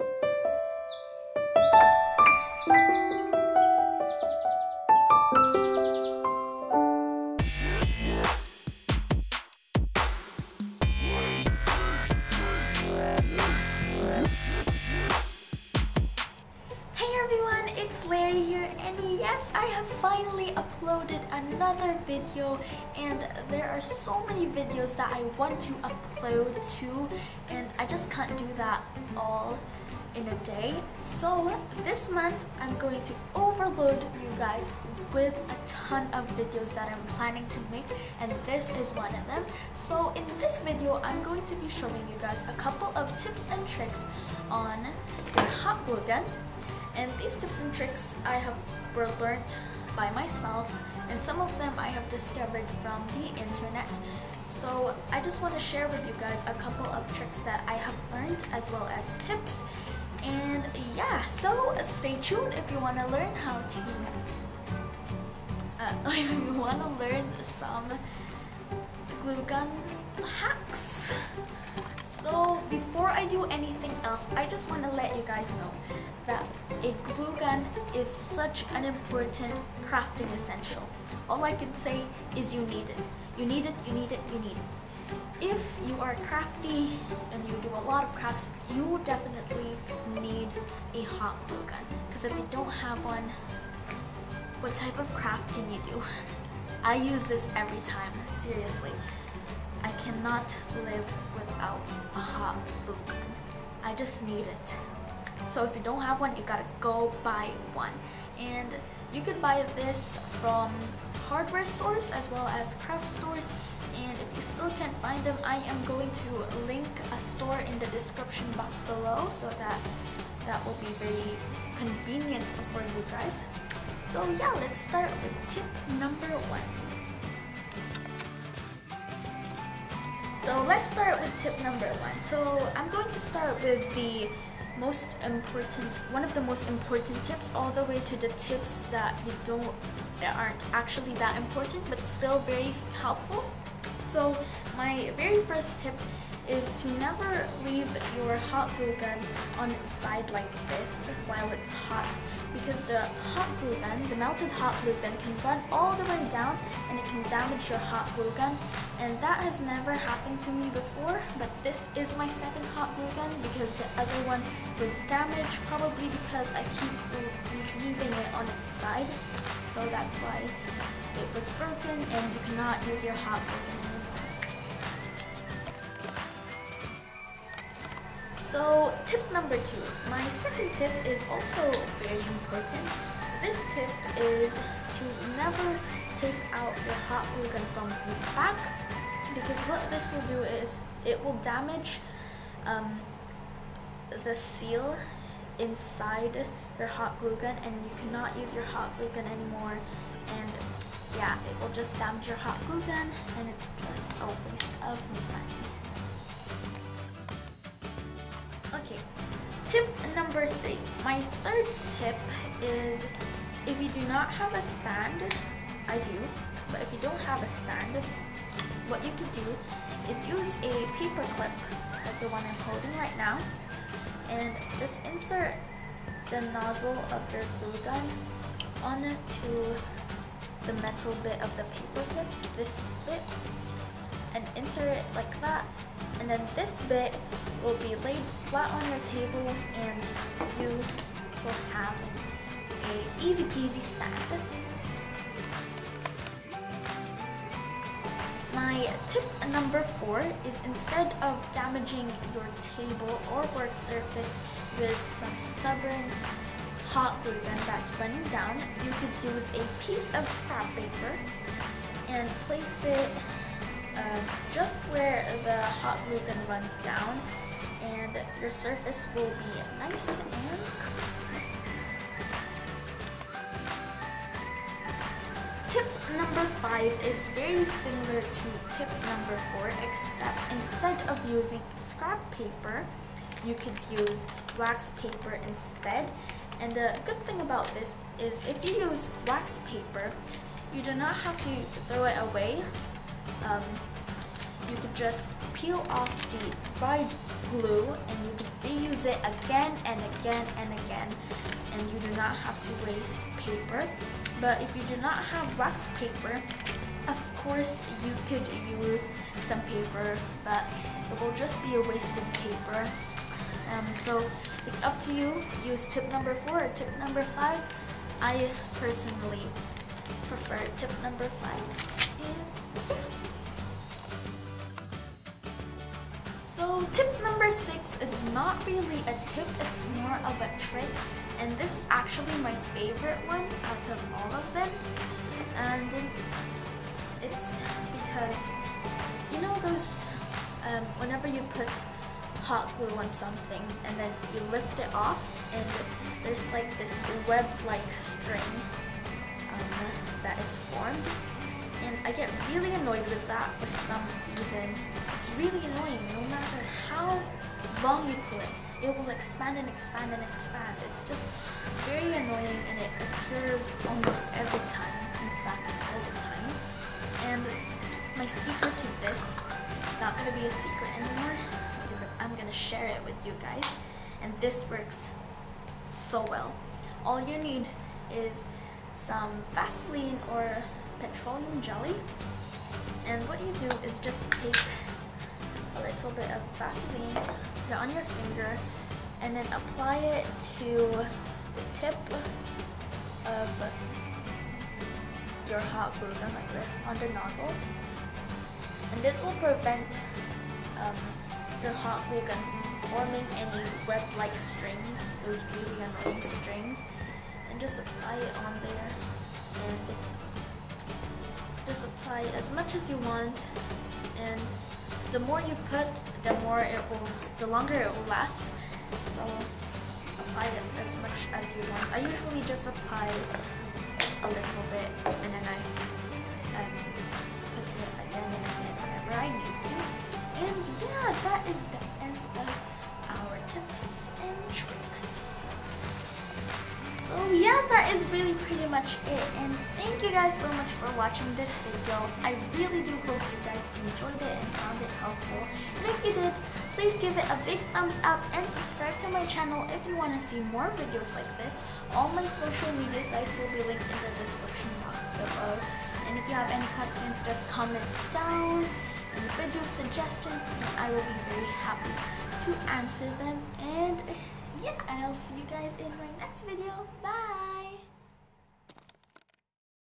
It's Larry here, and yes, I have finally uploaded another video, and there are so many videos that I want to upload to, and I just can't do that all in a day. So this month I'm going to overload you guys with a ton of videos that I'm planning to make, and this is one of them. So in this video I'm going to be showing you guys a couple of tips and tricks on your hot glue gun. And these tips and tricks were learned by myself, and some of them I have discovered from the internet. So I just want to share with you guys a couple of tricks that I have learned, as well as tips. And yeah, so stay tuned if you want to learn how to if you want to learn some glue gun hacks. So before I do anything else, I just want to let you guys know that a glue gun is such an important crafting essential. All I can say is you need it. You need it, you need it, you need it. If you are crafty and you do a lot of crafts, you definitely need a hot glue gun. Because if you don't have one, what type of craft can you do? I use this every time, seriously. I cannot live without a hot glue gun. I just need it. So if you don't have one, you gotta go buy one. And you can buy this from hardware stores as well as craft stores. And if you still can't find them, I am going to link a store in the description box below, so that will be very convenient for you guys. So yeah, let's start with tip number 1. So let's start with tip number 1. So I'm going to start with one of the most important tips, all the way to the tips that aren't actually that important but still very helpful. So my very first tip is to never leave your hot glue gun on its side like this while it's hot, because the melted hot glue gun can run all the way down and it can damage your hot glue gun. And that has never happened to me before, but this is my second hot glue gun because the other one was damaged, probably because I keep leaving it on its side. So that's why it was broken, and you cannot use your hot glue gun anymore. So tip number 2. My second tip is also very important. This tip is to never take out your hot glue gun from the back, because what this will do is it will damage the seal inside your hot glue gun, and you cannot use your hot glue gun anymore. And yeah, it will just damage your hot glue gun, and it's just a waste of money. Okay, tip number 3. My third tip is, if you do not have a stand, I do, but if you don't have a stand, what you could do is use a paper clip, like the one I'm holding right now, and just insert the nozzle of your glue gun onto the metal bit of the paper clip, this bit, and insert it like that, and then this bit will be laid flat on your table, and you will have a easy peasy stand. My tip number 4 is, instead of damaging your table or work surface with some stubborn hot glue gun that's running down, you could use a piece of scrap paper and place it just where the hot glue gun runs down, and your surface will be nice and clean. Tip number 5 is very similar to tip number 4, except instead of using scrap paper, you could use wax paper instead. And the good thing about this is, if you use wax paper, you do not have to throw it away. You could just peel off the dried glue, and you can reuse it again and again and again, and you do not have to waste paper. But if you do not have wax paper, of course you could use some paper, but it will just be a waste of paper. So it's up to you. Use tip number 4 or tip number 5. I personally prefer tip number 5. And yeah. So tip number 6 is not really a tip, it's more of a trick, and this is actually my favorite one out of all of them. And it's because, you know those, whenever you put hot glue on something and then you lift it off and there's like this web-like string that is formed, and I get really annoyed with that for some reason. It's really annoying. No matter how long you pull it, it will expand and expand and expand. It's just very annoying, and it occurs almost every time, in fact all the time. And my secret to this, it's not going to be a secret anymore because I'm going to share it with you guys, and this works so well. All you need is some Vaseline or petroleum jelly, and what you do is just take a little bit of Vaseline, put it on your finger, and then apply it to the tip of your hot glue gun like this on the nozzle, and this will prevent your hot glue gun from forming any web-like strings, those really annoying strings. And just apply it on there, and just apply as much as you want, and the more you put, the longer it will last. So apply it as much as you want. I usually just apply a little bit, and then I put it again and again whenever I need to. And yeah, that is the end of our tips and tricks. So yeah, that is really pretty much it, and thank you guys so much for watching this video. I really do hope you guys enjoyed it and found it helpful, and if you did, please give it a big thumbs up and subscribe to my channel if you want to see more videos like this. All my social media sites will be linked in the description box below, and if you have any questions, just comment down and video suggestions, and I will be very happy to answer them. And yeah, I'll see you guys in my next video. Bye!